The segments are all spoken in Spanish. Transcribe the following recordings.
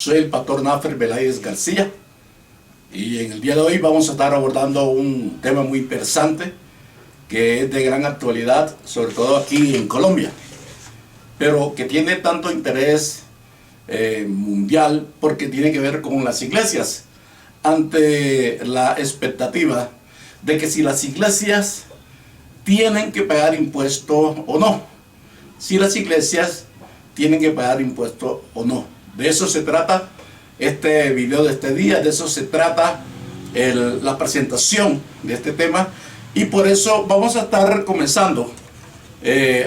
Soy el pastor Nafer Beláez García y en el día de hoy vamos a estar abordando un tema muy interesante que es de gran actualidad, sobre todo aquí en Colombia, pero que tiene tanto interés mundial porque tiene que ver con las iglesias, ante la expectativa de que si las iglesias tienen que pagar impuestos o no, si las iglesias tienen que pagar impuestos o no. De eso se trata este video de este día, de eso se trata la presentación de este tema, y por eso vamos a estar comenzando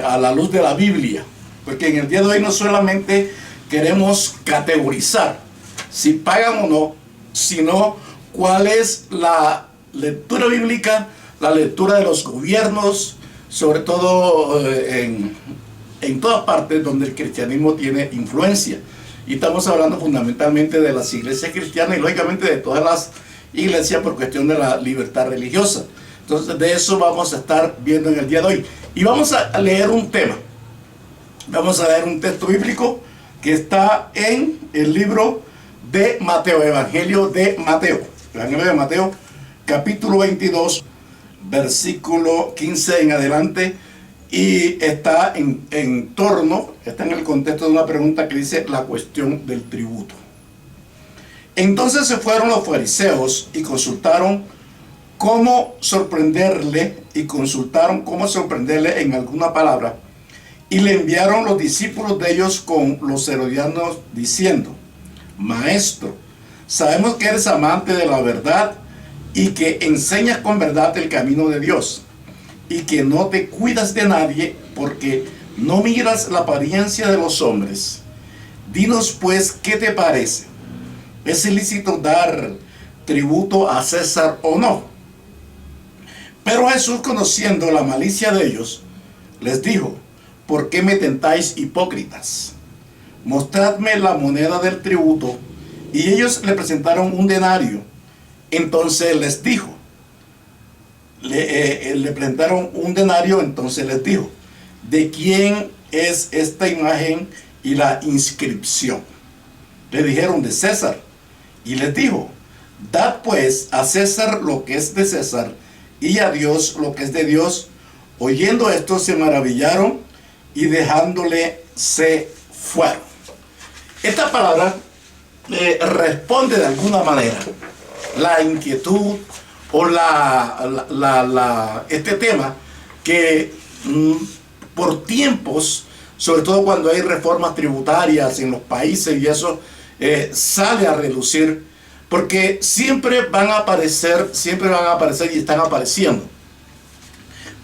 a la luz de la Biblia, porque en el día de hoy no solamente queremos categorizar si pagan o no, sino cuál es la lectura bíblica, la lectura de los gobiernos, sobre todo en todas partes donde el cristianismo tiene influencia. Y estamos hablando fundamentalmente de las iglesias cristianas y lógicamente de todas las iglesias por cuestión de la libertad religiosa. Entonces de eso vamos a estar viendo en el día de hoy. Y vamos a leer un tema. Vamos a leer un texto bíblico que está en el libro de Mateo, Evangelio de Mateo. Evangelio de Mateo, capítulo 22, versículo 15 en adelante. Y está en el contexto de una pregunta que dice la cuestión del tributo. Entonces se fueron los fariseos y consultaron cómo sorprenderle, en alguna palabra, y le enviaron los discípulos de ellos con los herodianos diciendo: Maestro, sabemos que eres amante de la verdad y que enseñas con verdad el camino de Dios, y que no te cuidas de nadie, porque no miras la apariencia de los hombres. Dinos pues, ¿qué te parece? ¿Es ilícito dar tributo a César o no? Pero Jesús, conociendo la malicia de ellos, les dijo: ¿por qué me tentáis, hipócritas? Mostradme la moneda del tributo. Y ellos le presentaron un denario. Entonces les dijo, le presentaron un denario, entonces les dijo: ¿de quién es esta imagen y la inscripción? Le dijeron: de César. Y les dijo: dad pues a César lo que es de César, y a Dios lo que es de Dios. Oyendo esto se maravillaron, y dejándole se fueron. Esta palabra responde de alguna manera la inquietud o este tema que por tiempos, sobre todo cuando hay reformas tributarias en los países y eso sale a relucir, porque siempre van a aparecer y están apareciendo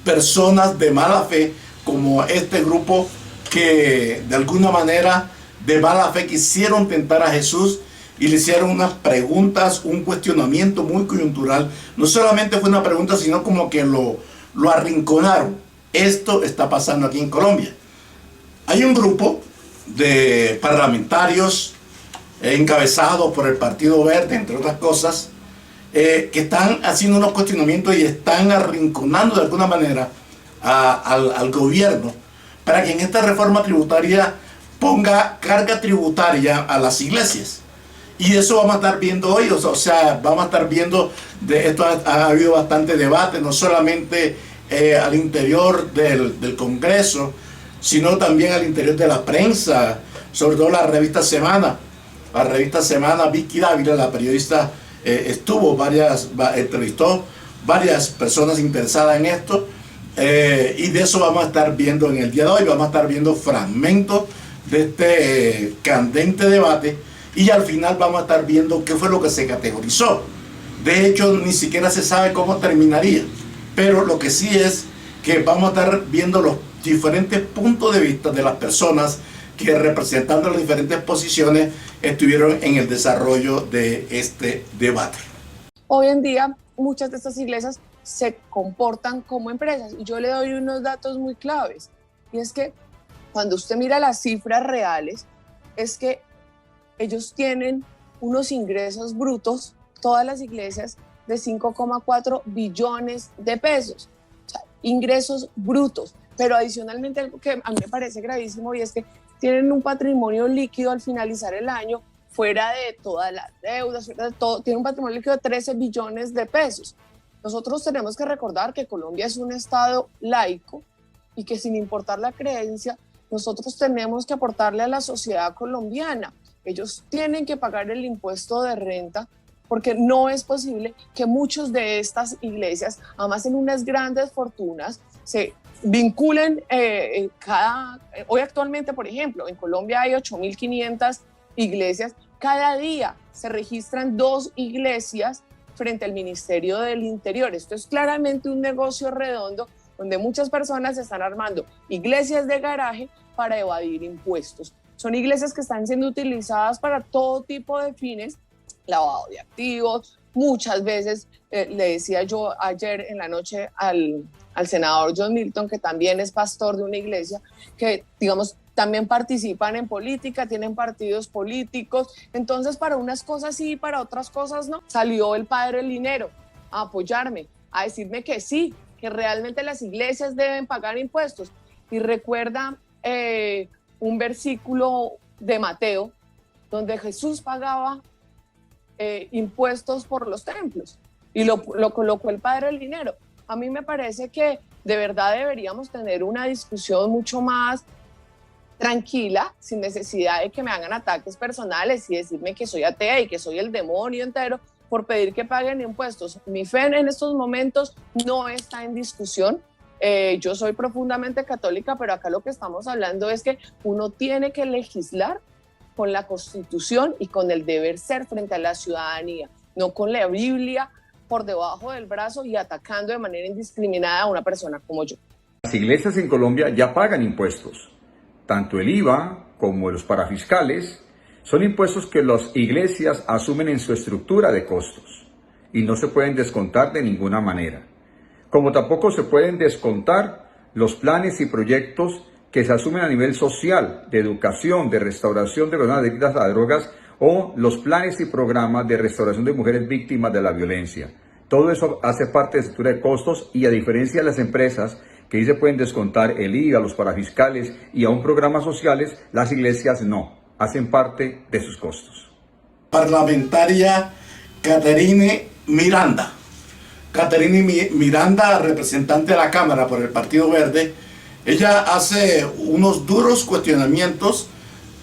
personas de mala fe, como este grupo que de alguna manera de mala fe quisieron tentar a Jesús y le hicieron unas preguntas, un cuestionamiento muy coyuntural. No solamente fue una pregunta, sino como que lo arrinconaron. Esto está pasando aquí en Colombia. Hay un grupo de parlamentarios encabezados por el Partido Verde, entre otras cosas, que están haciendo unos cuestionamientos y están arrinconando de alguna manera al gobierno para que en esta reforma tributaria ponga carga tributaria a las iglesias. Y eso vamos a estar viendo hoy, o sea, vamos a estar viendo, de esto ha habido bastante debate, no solamente al interior del Congreso, sino también al interior de la prensa, sobre todo la revista Semana. La revista Semana, Vicky Dávila, la periodista, entrevistó varias personas interesadas en esto, y de eso vamos a estar viendo en el día de hoy. Vamos a estar viendo fragmentos de este candente debate. Y al final vamos a estar viendo qué fue lo que se categorizó. De hecho, ni siquiera se sabe cómo terminaría. Pero lo que sí es que vamos a estar viendo los diferentes puntos de vista de las personas que, representando las diferentes posiciones, estuvieron en el desarrollo de este debate. Hoy en día, muchas de estas iglesias se comportan como empresas. Y yo le doy unos datos muy claves. Y es que cuando usted mira las cifras reales, es que ellos tienen unos ingresos brutos, todas las iglesias, de 5,4 billones de pesos. O sea, ingresos brutos. Pero adicionalmente, algo que a mí me parece gravísimo, y es que tienen un patrimonio líquido al finalizar el año fuera de todas las deudas, fuera de todo, tiene un patrimonio líquido de 13 billones de pesos. Nosotros tenemos que recordar que Colombia es un estado laico y que sin importar la creencia, nosotros tenemos que aportarle a la sociedad colombiana. Ellos tienen que pagar el impuesto de renta porque no es posible que muchos de estas iglesias, además en unas grandes fortunas, se vinculen hoy actualmente, por ejemplo, en Colombia hay 8.500 iglesias. Cada día se registran 2 iglesias frente al Ministerio del Interior. Esto es claramente un negocio redondo donde muchas personas están armando iglesias de garaje para evadir impuestos. Son iglesias que están siendo utilizadas para todo tipo de fines, lavado de activos. Muchas veces, le decía yo ayer en la noche al senador John Milton, que también es pastor de una iglesia, que digamos también participan en política, tienen partidos políticos, entonces para unas cosas sí, para otras cosas no. Salió el padre Linero a apoyarme, a decirme que sí, que realmente las iglesias deben pagar impuestos. Y recuerda un versículo de Mateo, donde Jesús pagaba impuestos por los templos, y lo colocó el padre Linero. A mí me parece que de verdad deberíamos tener una discusión mucho más tranquila, sin necesidad de que me hagan ataques personales y decirme que soy atea y que soy el demonio entero por pedir que paguen impuestos. Mi fe en estos momentos no está en discusión. Yo soy profundamente católica, pero acá lo que estamos hablando es que uno tiene que legislar con la Constitución y con el deber ser frente a la ciudadanía, no con la Biblia por debajo del brazo y atacando de manera indiscriminada a una persona como yo. Las iglesias en Colombia ya pagan impuestos. Tanto el IVA como los parafiscales son impuestos que las iglesias asumen en su estructura de costos y no se pueden descontar de ninguna manera. Como tampoco se pueden descontar los planes y proyectos que se asumen a nivel social, de educación, de restauración de personas adictas a drogas o los planes y programas de restauración de mujeres víctimas de la violencia. Todo eso hace parte de la estructura de costos y a diferencia de las empresas que ahí se pueden descontar el IVA, los parafiscales y aún programas sociales, las iglesias no, hacen parte de sus costos. Parlamentaria Caterine Miranda. Caterine Miranda, representante de la Cámara por el Partido Verde, ella hace unos duros cuestionamientos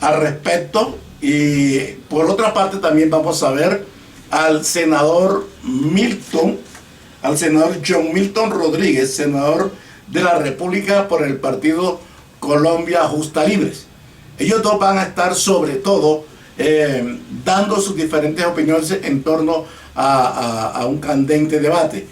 al respecto y por otra parte también vamos a ver al senador John Milton Rodríguez, senador de la República por el partido Colombia Justa Libres. Ellos dos van a estar sobre todo dando sus diferentes opiniones en torno a un candente debate.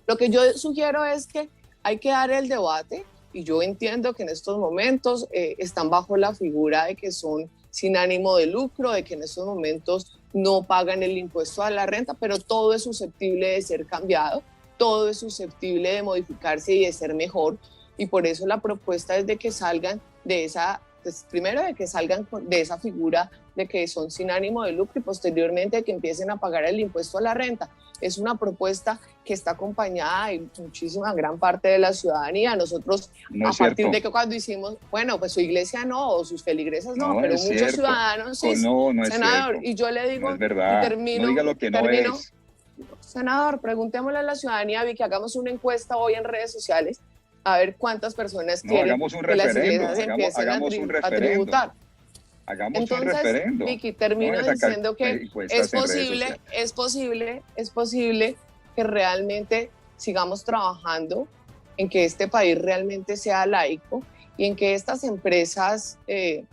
Lo que yo sugiero es que hay que dar el debate y yo entiendo que en estos momentos están bajo la figura de que son sin ánimo de lucro, de que en estos momentos no pagan el impuesto a la renta, pero todo es susceptible de ser cambiado. Todo es susceptible de modificarse y de ser mejor, y por eso la propuesta es de que salgan de esa, pues primero de que salgan de esa figura de que son sin ánimo de lucro y posteriormente de que empiecen a pagar el impuesto a la renta. Es una propuesta que está acompañada de muchísima gran parte de la ciudadanía. Nosotros, no a partir de que cuando hicimos, bueno, pues su iglesia no, o sus feligresas no, pero muchos cierto. Ciudadanos sí, no es senador, cierto. y yo le digo, no es verdad. y termino, no diga lo que no es. Senador, preguntémosle a la ciudadanía, que hagamos una encuesta hoy en redes sociales a ver cuántas personas quieren hagamos un que las referendo, iglesias empiecen a tributar. Hagamos Entonces, un referendo. Vicky, termino diciendo que es posible que realmente sigamos trabajando en que este país realmente sea laico y en que estas empresas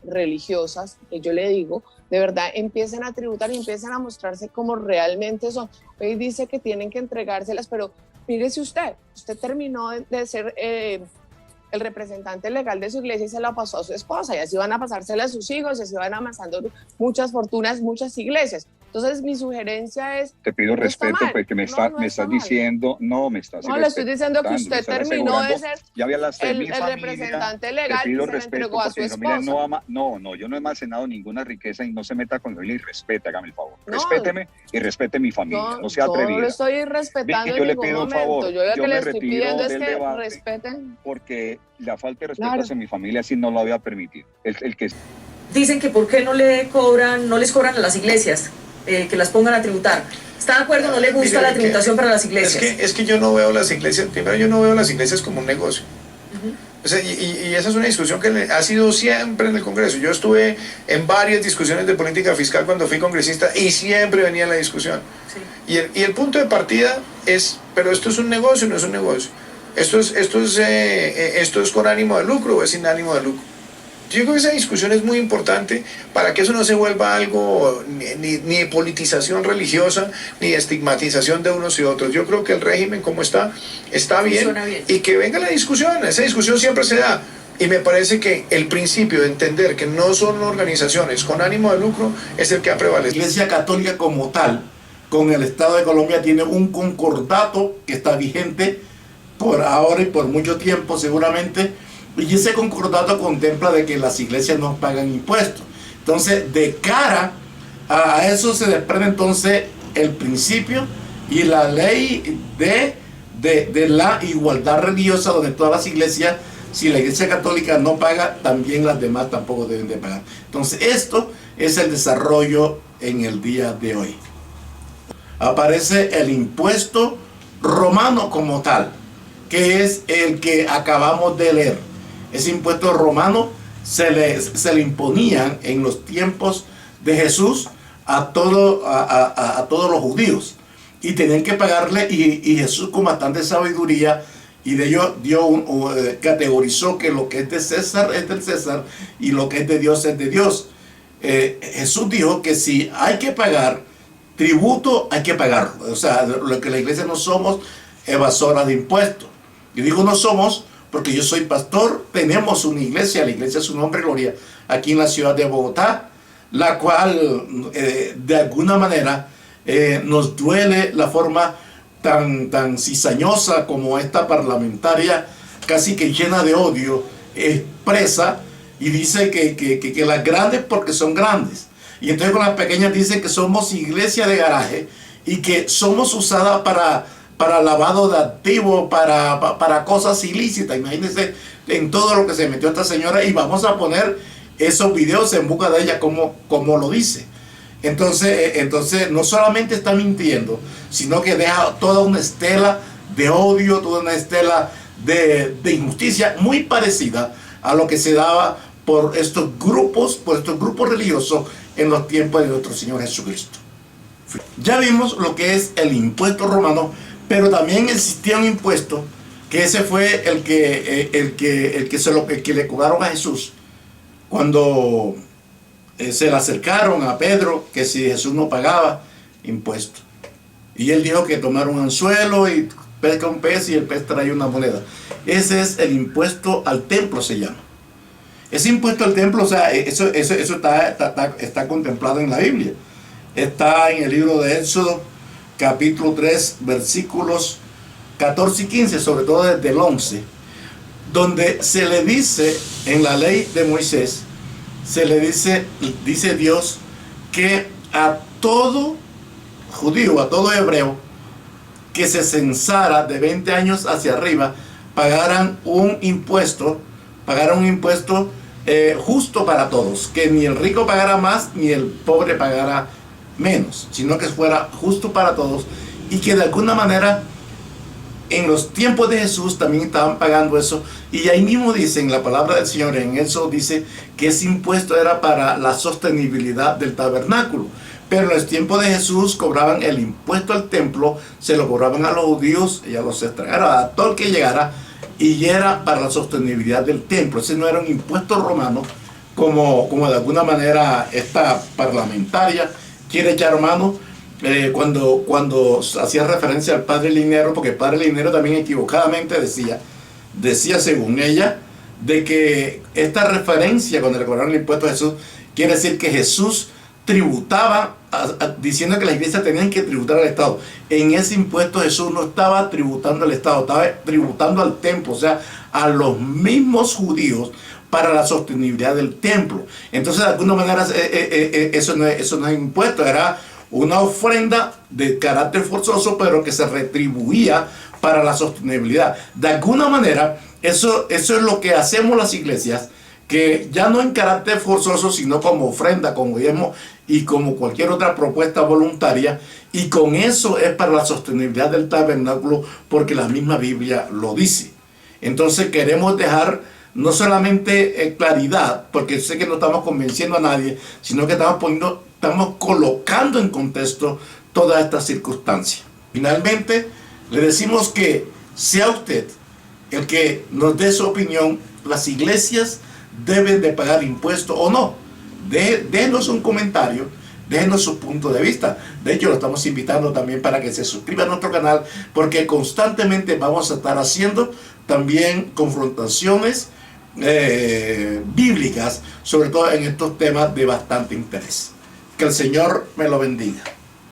religiosas, que yo le digo, de verdad empiecen a tributar y empiecen a mostrarse como realmente son. Hoy dice que tienen que entregárselas, pero fíjese usted terminó de ser el representante legal de su iglesia y se la pasó a su esposa, y así van a pasársela a sus hijos, y así van amasando muchas fortunas, muchas iglesias. Entonces mi sugerencia es... Te pido respeto porque me estás diciendo, me estás le estoy diciendo que usted terminó de ser el representante legal y se le entregó a su esposa. Yo no he almacenado ninguna riqueza y no se meta con él y respete, hágame el favor. Respéteme y respete mi familia, no sea atrevida. No lo estoy respetando en ningún momento. Favor, yo lo que le estoy pidiendo es que debate, respeten. Porque la falta de respeto hacia mi familia sí no lo había permitido. El que dicen que por qué no les cobran a las iglesias, que las pongan a tributar. ¿Está de acuerdo? ¿No le gusta la tributación para las iglesias? Es que yo no veo las iglesias, primero yo no veo las iglesias como un negocio. O sea, y esa es una discusión que ha sido siempre en el Congreso. Yo estuve en varias discusiones de política fiscal cuando fui congresista y siempre venía la discusión. Sí. Y el punto de partida es, pero esto es un negocio, no es un negocio. Esto es con ánimo de lucro o es sin ánimo de lucro. Yo creo que esa discusión es muy importante para que eso no se vuelva algo ni de politización religiosa, ni de estigmatización de unos y otros. Yo creo que el régimen como está bien, y que venga la discusión. Esa discusión siempre se da. Y me parece que el principio de entender que no son organizaciones con ánimo de lucro es el que ha prevalecido. La Iglesia Católica como tal, con el Estado de Colombia, tiene un concordato que está vigente por ahora y por mucho tiempo seguramente. Y ese concordato contempla de que las iglesias no pagan impuestos. Entonces, de cara a eso se desprende entonces el principio y la ley de la igualdad religiosa, donde todas las iglesias, si la Iglesia Católica no paga, también las demás tampoco deben de pagar. Entonces, esto es el desarrollo en el día de hoy. Aparece el impuesto romano como tal, que es el que acabamos de leer. Ese impuesto romano se le imponían en los tiempos de Jesús a todos los judíos. Y tenían que pagarle, y Jesús con bastante sabiduría, y de ello categorizó que lo que es de César es del César, y lo que es de Dios es de Dios. Jesús dijo que si hay que pagar tributo, hay que pagarlo. O sea, lo que la iglesia no somos evasoras de impuestos. Y digo no somos porque yo soy pastor, tenemos una iglesia, la iglesia es su nombre, gloria, aquí en la ciudad de Bogotá, la cual de alguna manera nos duele la forma tan cizañosa como esta parlamentaria, casi que llena de odio, expresa y dice que las grandes porque son grandes. Y entonces con las pequeñas dice que somos iglesia de garaje y que somos usadas para lavado de activos, para cosas ilícitas. Imagínense en todo lo que se metió esta señora, y vamos a poner esos videos en busca de ella como lo dice. Entonces no solamente está mintiendo, sino que deja toda una estela de odio, toda una estela de injusticia muy parecida a lo que se daba por estos grupos religiosos en los tiempos de nuestro Señor Jesucristo. Ya vimos lo que es el impuesto romano, pero también existía un impuesto, que ese fue el que le cobraron a Jesús cuando se le acercaron a Pedro, que si Jesús no pagaba impuesto. Y él dijo que tomara un anzuelo y pesca un pez y el pez trae una moneda. Ese es el impuesto al templo, se llama. Ese impuesto al templo, o sea, eso está contemplado en la Biblia. Está en el libro de Éxodo, capítulo 3, versículos 14 y 15, sobre todo desde el 11, donde se le dice en la ley de Moisés, dice Dios que a todo judío, a todo hebreo que se censara de 20 años hacia arriba, pagaran un impuesto justo para todos, que ni el rico pagara más ni el pobre pagara menos, sino que fuera justo para todos, y que de alguna manera en los tiempos de Jesús también estaban pagando eso. Y ahí mismo dice en la palabra del Señor, en eso dice que ese impuesto era para la sostenibilidad del tabernáculo. Pero en los tiempos de Jesús cobraban el impuesto al templo, se lo cobraban a los judíos y a los extranjeros, a todo el que llegara, y era para la sostenibilidad del templo. Ese no era un impuesto romano, como de alguna manera esta parlamentaria quiere echar mano cuando hacía referencia al padre Linero, porque el padre Linero también equivocadamente decía según ella, de que esta referencia cuando le cobraron el impuesto a Jesús, quiere decir que Jesús tributaba, diciendo que las iglesias tenían que tributar al Estado. En ese impuesto Jesús no estaba tributando al Estado, estaba tributando al templo, o sea, a los mismos judíos, para la sostenibilidad del templo. Entonces, de alguna manera, eso no es impuesto, era una ofrenda de carácter forzoso, pero que se retribuía para la sostenibilidad. De alguna manera, eso es lo que hacemos las iglesias, que ya no en carácter forzoso, sino como ofrenda, como diezmo y como cualquier otra propuesta voluntaria, y con eso es para la sostenibilidad del tabernáculo, porque la misma Biblia lo dice. Entonces queremos dejar no solamente claridad, porque sé que no estamos convenciendo a nadie, sino que estamos colocando en contexto todas estas circunstancias. Finalmente, le decimos que sea usted el que nos dé su opinión. Las iglesias deben de pagar impuestos o no. Déjenos un comentario, déjenos su punto de vista. De hecho, lo estamos invitando también para que se suscriba a nuestro canal, porque constantemente vamos a estar haciendo también confrontaciones bíblicas, sobre todo en estos temas de bastante interés. Que el Señor me lo bendiga.